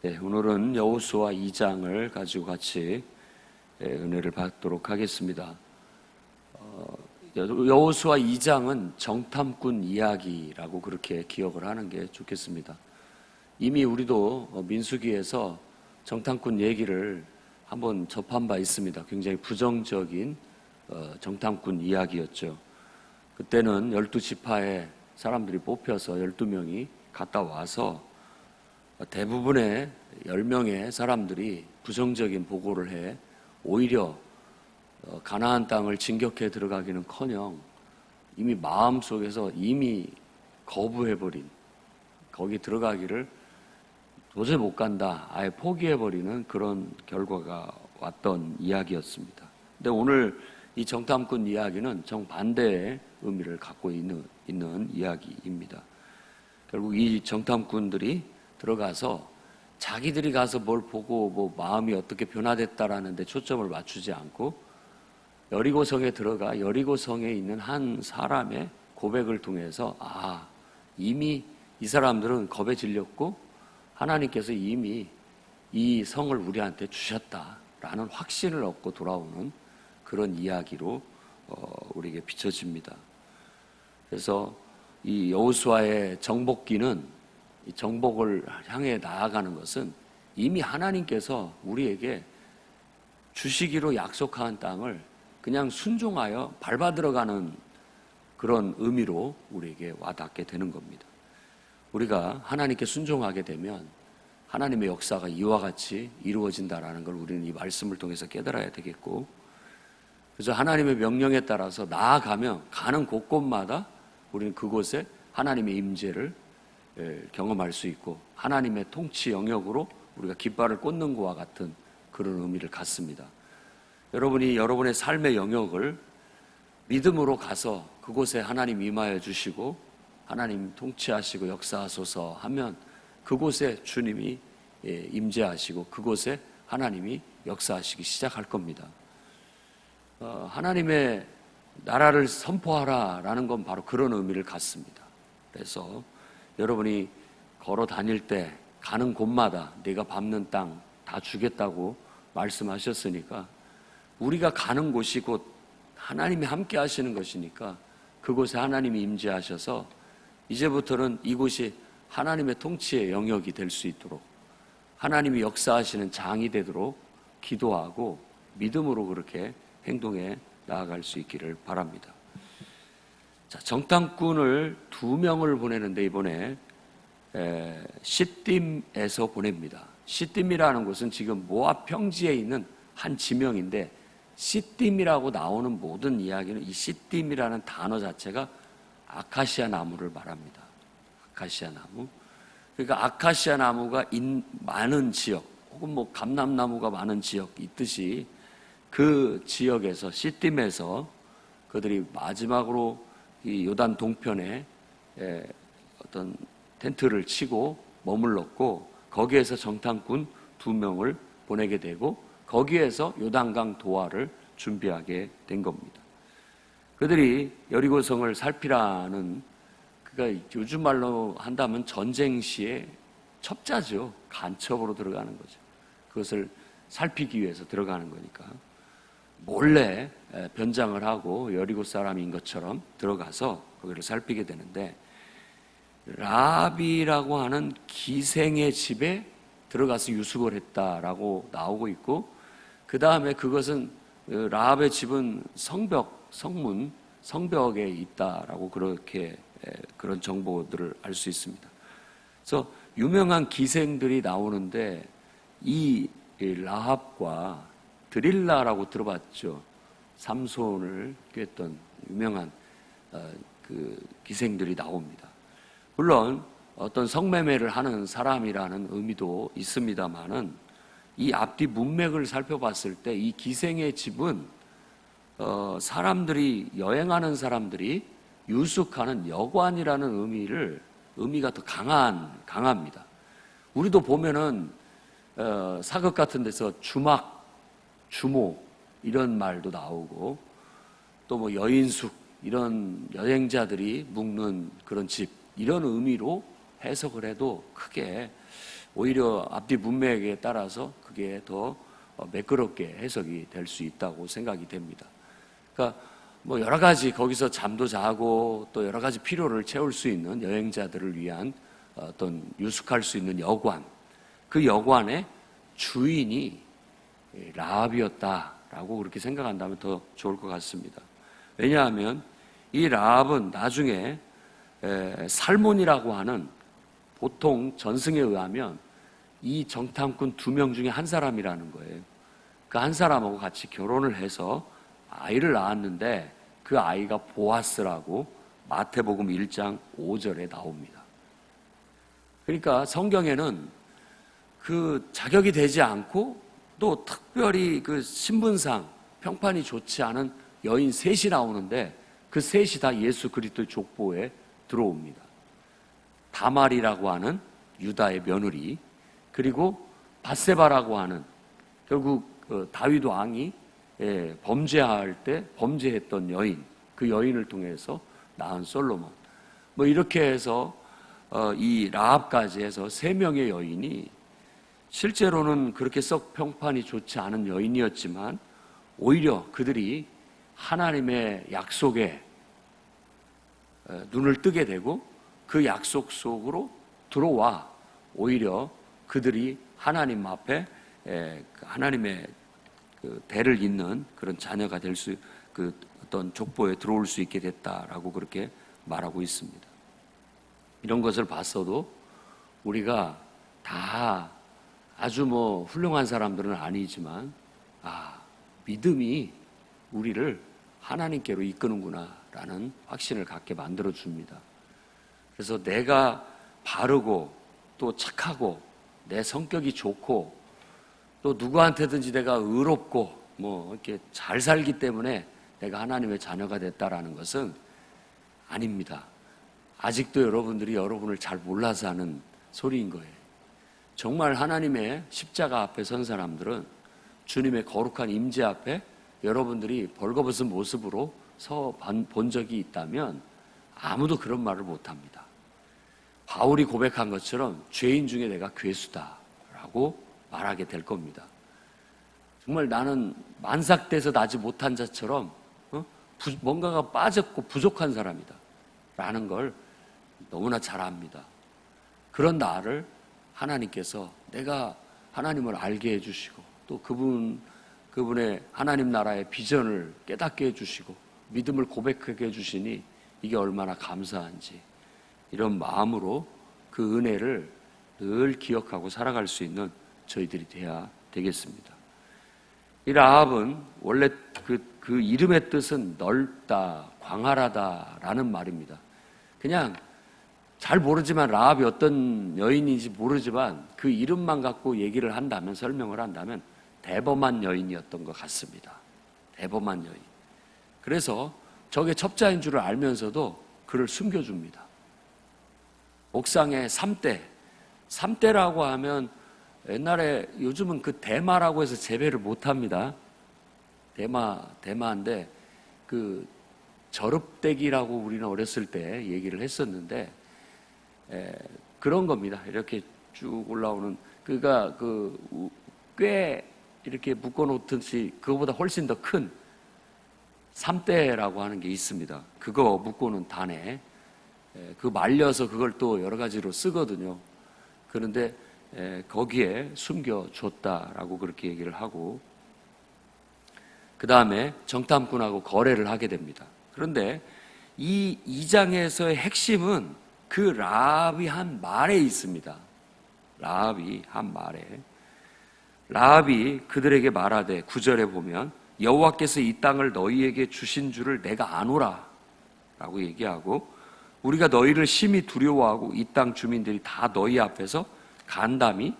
네, 오늘은 여호수아 2장을 가지고 같이 은혜를 받도록 하겠습니다. 여호수아 2장은 정탐꾼 이야기라고 그렇게 기억을 하는 게 좋겠습니다. 이미 우리도 민수기에서 정탐꾼 얘기를 한번 접한 바 있습니다. 굉장히 부정적인 정탐꾼 이야기였죠. 그때는 12지파에 사람들이 뽑혀서 12명이 갔다 와서 대부분의 10명의 사람들이 부정적인 보고를 해 오히려 가나안 땅을 진격해 들어가기는커녕 이미 마음속에서 이미 거부해버린, 거기 들어가기를 도저히 못 간다, 아예 포기해버리는 그런 결과가 왔던 이야기였습니다. 근데 오늘 이 정탐꾼 이야기는 정반대의 의미를 갖고 있는 이야기입니다. 결국 이 정탐꾼들이 들어가서 자기들이 가서 뭘 보고 뭐 마음이 어떻게 변화됐다라는 데 초점을 맞추지 않고 여리고성에 들어가 여리고성에 있는 한 사람의 고백을 통해서 이미 이 사람들은 겁에 질렸고 하나님께서 이미 이 성을 우리한테 주셨다라는 확신을 얻고 돌아오는 그런 이야기로 우리에게 비춰집니다. 그래서 이 여호수아의 정복기는 이 정복을 향해 나아가는 것은 이미 하나님께서 우리에게 주시기로 약속한 땅을 그냥 순종하여 밟아 들어가는 그런 의미로 우리에게 와닿게 되는 겁니다. 우리가 하나님께 순종하게 되면 하나님의 역사가 이와 같이 이루어진다라는 걸 우리는 이 말씀을 통해서 깨달아야 되겠고, 그래서 하나님의 명령에 따라서 나아가면 가는 곳곳마다 우리는 그곳에 하나님의 임재를 경험할 수 있고 하나님의 통치 영역으로 우리가 깃발을 꽂는 것과 같은 그런 의미를 갖습니다. 여러분이 여러분의 삶의 영역을 믿음으로 가서 그곳에 하나님 임하여 주시고 하나님 통치하시고 역사하소서 하면 그곳에 주님이 임재하시고 그곳에 하나님이 역사하시기 시작할 겁니다. 하나님의 나라를 선포하라라는 건 바로 그런 의미를 갖습니다. 그래서 여러분이 걸어 다닐 때 가는 곳마다 내가 밟는 땅 다 주겠다고 말씀하셨으니까 우리가 가는 곳이 곧 하나님이 함께 하시는 것이니까 그곳에 하나님이 임재하셔서 이제부터는 이곳이 하나님의 통치의 영역이 될 수 있도록 하나님이 역사하시는 장이 되도록 기도하고 믿음으로 그렇게 행동해 나아갈 수 있기를 바랍니다. 자, 정탐꾼을 2명을 보내는데 이번에 시딤에서 보냅니다. 시딤이라는 곳은 지금 모압 평지에 있는 한 지명인데 시딤이라고 나오는 모든 이야기는 이 시딤이라는 단어 자체가 아카시아 나무를 말합니다. 아카시아 나무. 그러니까 아카시아 나무가 많은 지역 혹은 뭐 감람나무가 많은 지역 있듯이 그 지역에서 시딤에서 그들이 마지막으로 이 요단 동편에 어떤 텐트를 치고 머물렀고 거기에서 정탐꾼 2명을 보내게 되고 거기에서 요단강 도하를 준비하게 된 겁니다. 그들이 여리고성을 살피라는, 그러니까 요즘 말로 한다면 전쟁 시에 첩자죠. 간첩으로 들어가는 거죠. 그것을 살피기 위해서 들어가는 거니까 몰래 변장을 하고 여리고 사람인 것처럼 들어가서 거기를 살피게 되는데 라합이라고 하는 기생의 집에 들어가서 유숙을 했다라고 나오고 있고, 그 다음에 그것은 라합의 집은 성벽에 있다라고 그렇게 그런 정보들을 알 수 있습니다. 그래서 유명한 기생들이 나오는데 이 라합과 드릴라라고 들어봤죠. 삼손을 꾀했던 유명한 그 기생들이 나옵니다. 물론 어떤 성매매를 하는 사람이라는 의미도 있습니다만은 이 앞뒤 문맥을 살펴봤을 때 이 기생의 집은 사람들이 여행하는 사람들이 유숙하는 여관이라는 의미가 더 강합니다. 우리도 보면은 사극 같은 데서 주막, 주모 이런 말도 나오고 또 뭐 여인숙 이런 여행자들이 묵는 그런 집 이런 의미로 해석을 해도 크게 오히려 앞뒤 문맥에 따라서 그게 더 매끄럽게 해석이 될 수 있다고 생각이 됩니다. 그러니까 뭐 여러 가지 거기서 잠도 자고 또 여러 가지 필요를 채울 수 있는 여행자들을 위한 어떤 유숙할 수 있는 여관, 그 여관의 주인이 라합이었다라고 그렇게 생각한다면 더 좋을 것 같습니다. 왜냐하면 이 라합은 나중에 살몬이라고 하는, 보통 전승에 의하면 이 정탐꾼 2명 중에 한 사람이라는 거예요. 그 한 사람하고 같이 결혼을 해서 아이를 낳았는데 그 아이가 보아스라고 마태복음 1장 5절에 나옵니다. 그러니까 성경에는 그 자격이 되지 않고 또 특별히 그 신분상 평판이 좋지 않은 여인 셋이 나오는데 그 셋이 다 예수 그리스도의 족보에 들어옵니다. 다말이라고 하는 유다의 며느리, 그리고 밧세바라고 하는, 결국 다윗 왕이 범죄할 때 범죄했던 여인, 그 여인을 통해서 낳은 솔로몬, 뭐 이렇게 해서 이 라합까지 해서 3명의 여인이 실제로는 그렇게 썩 평판이 좋지 않은 여인이었지만 오히려 그들이 하나님의 약속에 눈을 뜨게 되고 그 약속 속으로 들어와 오히려 그들이 하나님 앞에 하나님의 그 대를 잇는 그런 자녀가 될 수, 그 어떤 족보에 들어올 수 있게 됐다라고 그렇게 말하고 있습니다. 이런 것을 봤어도 우리가 다 아주 뭐 훌륭한 사람들은 아니지만 믿음이 우리를 하나님께로 이끄는구나라는 확신을 갖게 만들어 줍니다. 그래서 내가 바르고 또 착하고 내 성격이 좋고 또 누구한테든지 내가 의롭고 뭐 이렇게 잘 살기 때문에 내가 하나님의 자녀가 됐다라는 것은 아닙니다. 아직도 여러분들이 여러분을 잘 몰라서 하는 소리인 거예요. 정말 하나님의 십자가 앞에 선 사람들은 주님의 거룩한 임재 앞에 여러분들이 벌거벗은 모습으로 서 본 적이 있다면 아무도 그런 말을 못합니다. 바울이 고백한 것처럼 죄인 중에 내가 괴수다라고 말하게 될 겁니다. 정말 나는 만삭돼서 나지 못한 자처럼 뭔가가 빠졌고 부족한 사람이다 라는 걸 너무나 잘 압니다. 그런 나를 하나님께서 내가 하나님을 알게 해주시고 또 그분의 하나님 나라의 비전을 깨닫게 해주시고 믿음을 고백하게 해주시니 이게 얼마나 감사한지, 이런 마음으로 그 은혜를 늘 기억하고 살아갈 수 있는 저희들이 돼야 되겠습니다. 이 라합은 원래 그 이름의 뜻은 넓다, 광활하다라는 말입니다. 그냥 잘 모르지만 라합이 어떤 여인인지 모르지만 그 이름만 갖고 얘기를 한다면, 설명을 한다면 대범한 여인이었던 것 같습니다. 대범한 여인. 그래서 저게 첩자인 줄을 알면서도 그를 숨겨줍니다. 옥상에 3대라고 하면 옛날에, 요즘은 그 대마라고 해서 재배를 못합니다. 대마인데 그 저릅대기라고 우리는 어렸을 때 얘기를 했었는데 그런 겁니다. 이렇게 쭉 올라오는, 그가 꽤 이렇게 묶어놓듯이 그거보다 훨씬 더 큰 3대라고 하는 게 있습니다. 그거 묶고는 단에 그 말려서 그걸 또 여러 가지로 쓰거든요. 그런데 거기에 숨겨줬다라고 그렇게 얘기를 하고, 그 다음에 정탐꾼하고 거래를 하게 됩니다. 그런데 이 2장에서의 핵심은 그 라합이 한 말에 있습니다. 라합이 한 말에, 라합이 그들에게 말하되 9절에 보면 여호와께서 이 땅을 너희에게 주신 줄을 내가 아노라 라고 얘기하고, 우리가 너희를 심히 두려워하고 이 땅 주민들이 다 너희 앞에서 간담이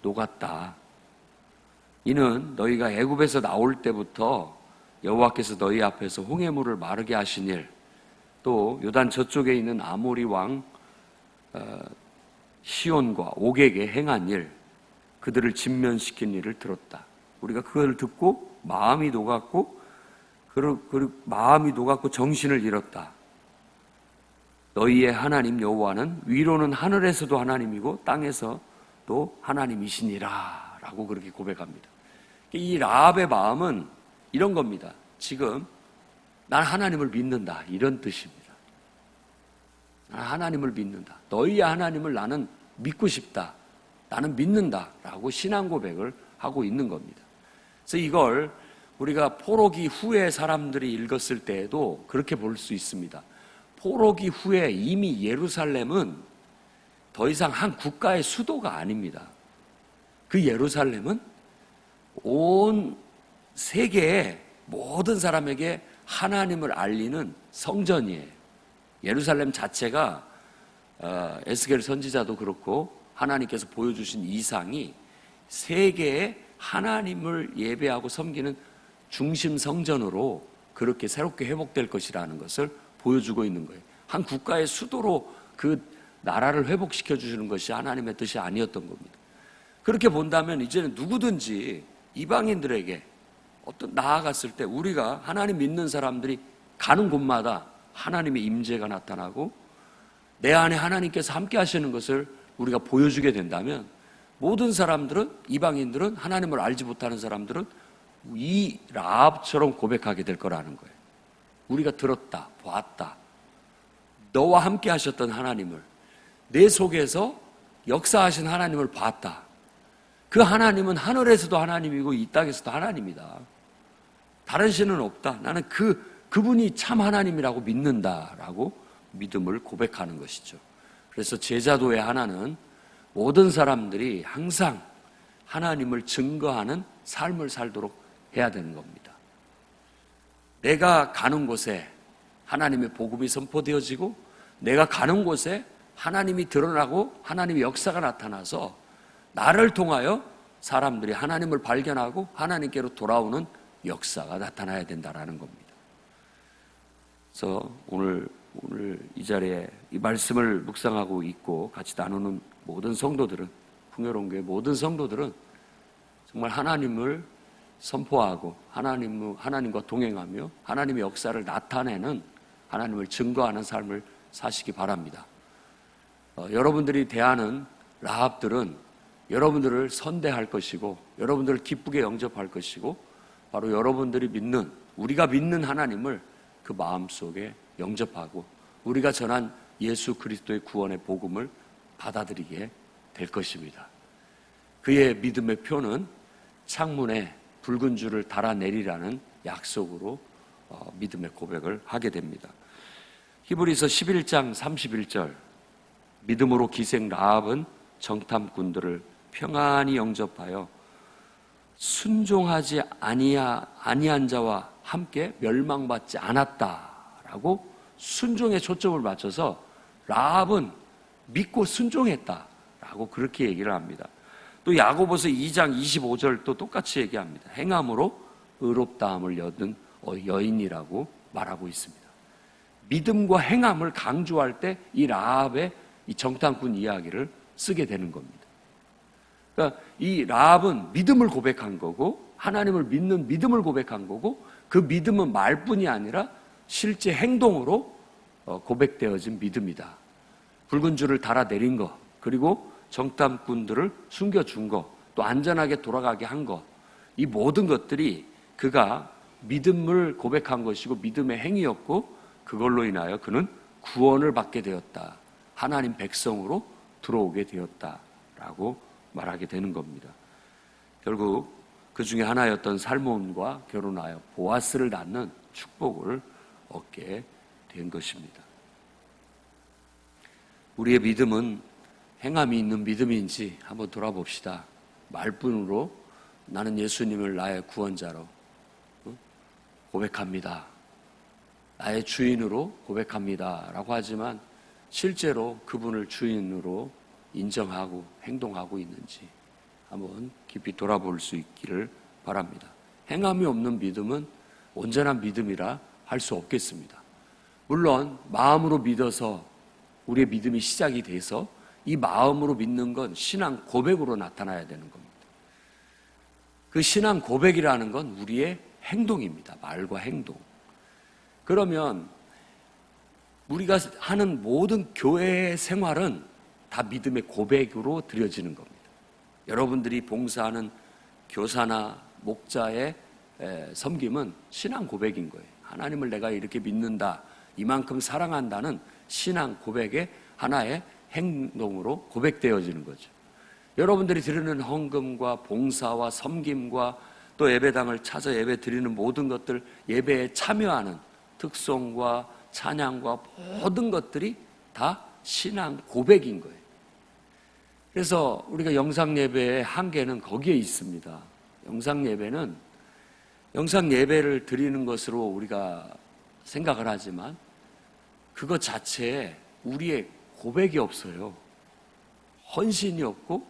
녹았다. 이는 너희가 애굽에서 나올 때부터 여호와께서 너희 앞에서 홍해물을 마르게 하신 일, 또 요단 저쪽에 있는 아모리 왕 시온과 옥에게 행한 일, 그들을 진면시킨 일을 들었다. 우리가 그걸 듣고 마음이 녹았고, 마음이 녹았고 정신을 잃었다. 너희의 하나님 여호와는 위로는 하늘에서도 하나님이고 땅에서 또 하나님이시니라 라고 그렇게 고백합니다. 이 라합의 마음은 이런 겁니다. 지금 난 하나님을 믿는다, 이런 뜻입니다. 난 하나님을 믿는다. 너희의 하나님을 나는 믿고 싶다. 나는 믿는다 라고 신앙 고백을 하고 있는 겁니다. 그래서 이걸 우리가 포로기 후에 사람들이 읽었을 때에도 그렇게 볼 수 있습니다. 포로기 후에 이미 예루살렘은 더 이상 한 국가의 수도가 아닙니다. 그 예루살렘은 온 세계의 모든 사람에게 하나님을 알리는 성전이에요. 예루살렘 자체가 에스겔 선지자도 그렇고 하나님께서 보여주신 이상이 세계에 하나님을 예배하고 섬기는 중심 성전으로 그렇게 새롭게 회복될 것이라는 것을 보여주고 있는 거예요. 한 국가의 수도로 그 나라를 회복시켜 주시는 것이 하나님의 뜻이 아니었던 겁니다. 그렇게 본다면 이제는 누구든지 이방인들에게 나아갔을 때 우리가 하나님 믿는 사람들이 가는 곳마다 하나님의 임재가 나타나고 내 안에 하나님께서 함께 하시는 것을 우리가 보여주게 된다면 모든 사람들은, 이방인들은, 하나님을 알지 못하는 사람들은 이 라합처럼 고백하게 될 거라는 거예요. 우리가 들었다, 보았다. 너와 함께 하셨던 하나님을, 내 속에서 역사하신 하나님을 봤다. 그 하나님은 하늘에서도 하나님이고 이 땅에서도 하나님이다. 다른 신은 없다. 나는 그분이 참 하나님이라고 믿는다라고 믿음을 고백하는 것이죠. 그래서 제자도의 하나는 모든 사람들이 항상 하나님을 증거하는 삶을 살도록 해야 되는 겁니다. 내가 가는 곳에 하나님의 복음이 선포되어지고 내가 가는 곳에 하나님이 드러나고 하나님의 역사가 나타나서 나를 통하여 사람들이 하나님을 발견하고 하나님께로 돌아오는 역사가 나타나야 된다는 겁니다. 그래서 오늘 이 자리에 이 말씀을 묵상하고 있고 같이 나누는 모든 성도들은, 풍요로운교회 모든 성도들은 정말 하나님을 선포하고 하나님과 동행하며 하나님의 역사를 나타내는, 하나님을 증거하는 삶을 사시기 바랍니다. 여러분들이 대하는 라합들은 여러분들을 선대할 것이고 여러분들을 기쁘게 영접할 것이고 바로 여러분들이 믿는, 우리가 믿는 하나님을 그 마음속에 영접하고 우리가 전한 예수 그리스도의 구원의 복음을 받아들이게 될 것입니다. 그의 믿음의 표는 창문에 붉은 줄을 달아내리라는 약속으로 믿음의 고백을 하게 됩니다. 히브리서 11장 31절, 믿음으로 기생 라합은 정탐꾼들을 평안히 영접하여 순종하지 아니한 자와 함께 멸망받지 않았다라고 순종에 초점을 맞춰서 라합은 믿고 순종했다라고 그렇게 얘기를 합니다. 또 야고보서 2장 25절도 똑같이 얘기합니다. 행함으로 의롭다함을 얻은 여인이라고 말하고 있습니다. 믿음과 행함을 강조할 때 이 라합의 이 정탐꾼 이야기를 쓰게 되는 겁니다. 그러니까 이 라합은 믿음을 고백한 거고 하나님을 믿는 믿음을 고백한 거고 그 믿음은 말뿐이 아니라 실제 행동으로 고백되어진 믿음이다. 붉은 줄을 달아내린 것, 그리고 정탐꾼들을 숨겨준 것, 또 안전하게 돌아가게 한 것, 이 모든 것들이 그가 믿음을 고백한 것이고 믿음의 행위였고 그걸로 인하여 그는 구원을 받게 되었다. 하나님 백성으로 들어오게 되었다라고 말하게 되는 겁니다. 결국 그 중에 하나였던 살몬과 결혼하여 보아스를 낳는 축복을 얻게 된 것입니다. 우리의 믿음은 행함이 있는 믿음인지 한번 돌아봅시다. 말뿐으로 나는 예수님을 나의 구원자로 고백합니다. 나의 주인으로 고백합니다. 라고 하지만 실제로 그분을 주인으로 인정하고 행동하고 있는지 한번 깊이 돌아볼 수 있기를 바랍니다. 행함이 없는 믿음은 온전한 믿음이라 할 수 없겠습니다. 물론 마음으로 믿어서 우리의 믿음이 시작이 돼서 이 마음으로 믿는 건 신앙 고백으로 나타나야 되는 겁니다. 그 신앙 고백이라는 건 우리의 행동입니다. 말과 행동. 그러면 우리가 하는 모든 교회의 생활은 다 믿음의 고백으로 드려지는 겁니다. 여러분들이 봉사하는 교사나 목자의 섬김은 신앙 고백인 거예요. 하나님을 내가 이렇게 믿는다, 이만큼 사랑한다는 신앙 고백의 하나의 행동으로 고백되어지는 거죠. 여러분들이 드리는 헌금과 봉사와 섬김과 또 예배당을 찾아 예배 드리는 모든 것들, 예배에 참여하는 특송과 찬양과 모든 것들이 다 신앙 고백인 거예요. 그래서 우리가 영상 예배의 한계는 거기에 있습니다. 영상 예배를 드리는 것으로 우리가 생각을 하지만 그것 자체에 우리의 고백이 없어요. 헌신이 없고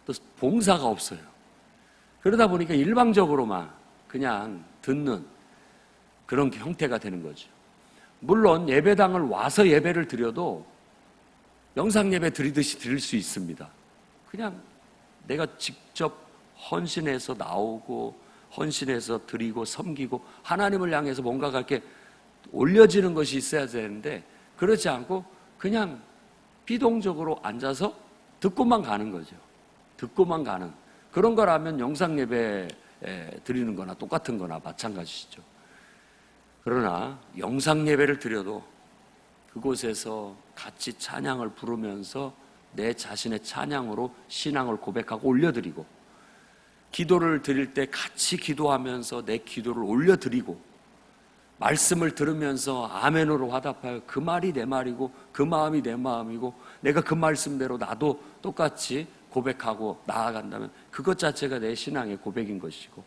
또 봉사가 없어요. 그러다 보니까 일방적으로만 그냥 듣는 그런 형태가 되는 거죠. 물론 예배당을 와서 예배를 드려도 영상 예배 드리듯이 드릴 수 있습니다. 그냥 내가 직접 헌신해서 나오고 헌신해서 드리고 섬기고 하나님을 향해서 뭔가가 이렇게 올려지는 것이 있어야 되는데 그렇지 않고 그냥 비동적으로 앉아서 듣고만 가는 거죠. 듣고만 가는 그런 거라면 영상 예배 드리는 거나 똑같은 거나 마찬가지시죠. 그러나 영상 예배를 드려도 그곳에서 같이 찬양을 부르면서 내 자신의 찬양으로 신앙을 고백하고 올려드리고, 기도를 드릴 때 같이 기도하면서 내 기도를 올려드리고, 말씀을 들으면서 아멘으로 화답하여 그 말이 내 말이고 그 마음이 내 마음이고 내가 그 말씀대로 나도 똑같이 고백하고 나아간다면 그것 자체가 내 신앙의 고백인 것이고,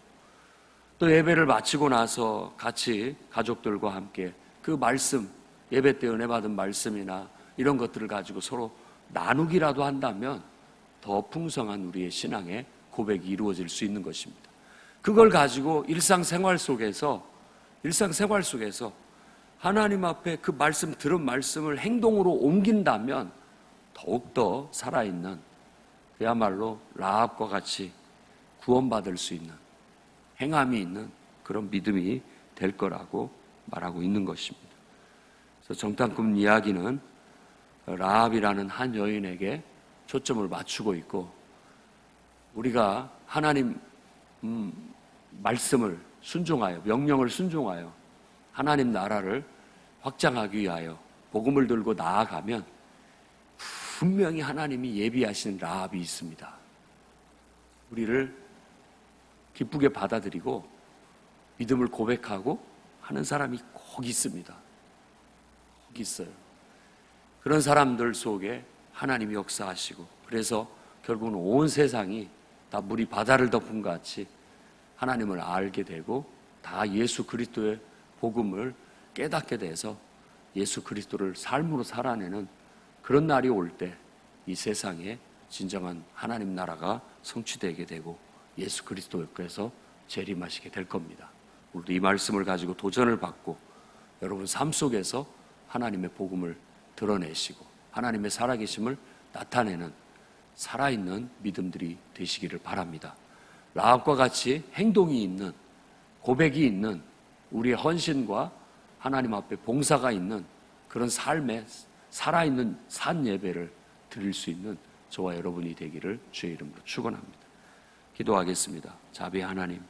또 예배를 마치고 나서 같이 가족들과 함께 그 말씀, 예배 때 은혜 받은 말씀이나 이런 것들을 가지고 서로 나누기라도 한다면 더 풍성한 우리의 신앙의 고백이 이루어질 수 있는 것입니다. 그걸 가지고 일상생활 속에서 하나님 앞에 그 말씀, 들은 말씀을 행동으로 옮긴다면 더욱더 살아있는, 그야말로 라합과 같이 구원받을 수 있는, 행함이 있는 그런 믿음이 될 거라고 말하고 있는 것입니다. 그래서 정탐꾼 이야기는 라합이라는 한 여인에게 초점을 맞추고 있고, 우리가 하나님 말씀을 순종하여, 명령을 순종하여 하나님 나라를 확장하기 위하여 복음을 들고 나아가면 분명히 하나님이 예비하신 라합이 있습니다. 우리를 기쁘게 받아들이고 믿음을 고백하고 하는 사람이 꼭 있습니다. 꼭 있어요. 그런 사람들 속에 하나님이 역사하시고, 그래서 결국은 온 세상이 다 물이 바다를 덮은 것 같이 하나님을 알게 되고 다 예수 그리스도의 복음을 깨닫게 돼서 예수 그리스도를 삶으로 살아내는 그런 날이 올 때 이 세상에 진정한 하나님 나라가 성취되게 되고 예수 그리스도께서 재림하시게 될 겁니다. 우리도 이 말씀을 가지고 도전을 받고 여러분 삶 속에서 하나님의 복음을 드러내시고 하나님의 살아계심을 나타내는 살아있는 믿음들이 되시기를 바랍니다. 라합과 같이 행동이 있는, 고백이 있는, 우리의 헌신과 하나님 앞에 봉사가 있는 그런 삶에 살아있는 산 예배를 드릴 수 있는 저와 여러분이 되기를 주의 이름으로 축원합니다. 기도하겠습니다. 자비의 하나님,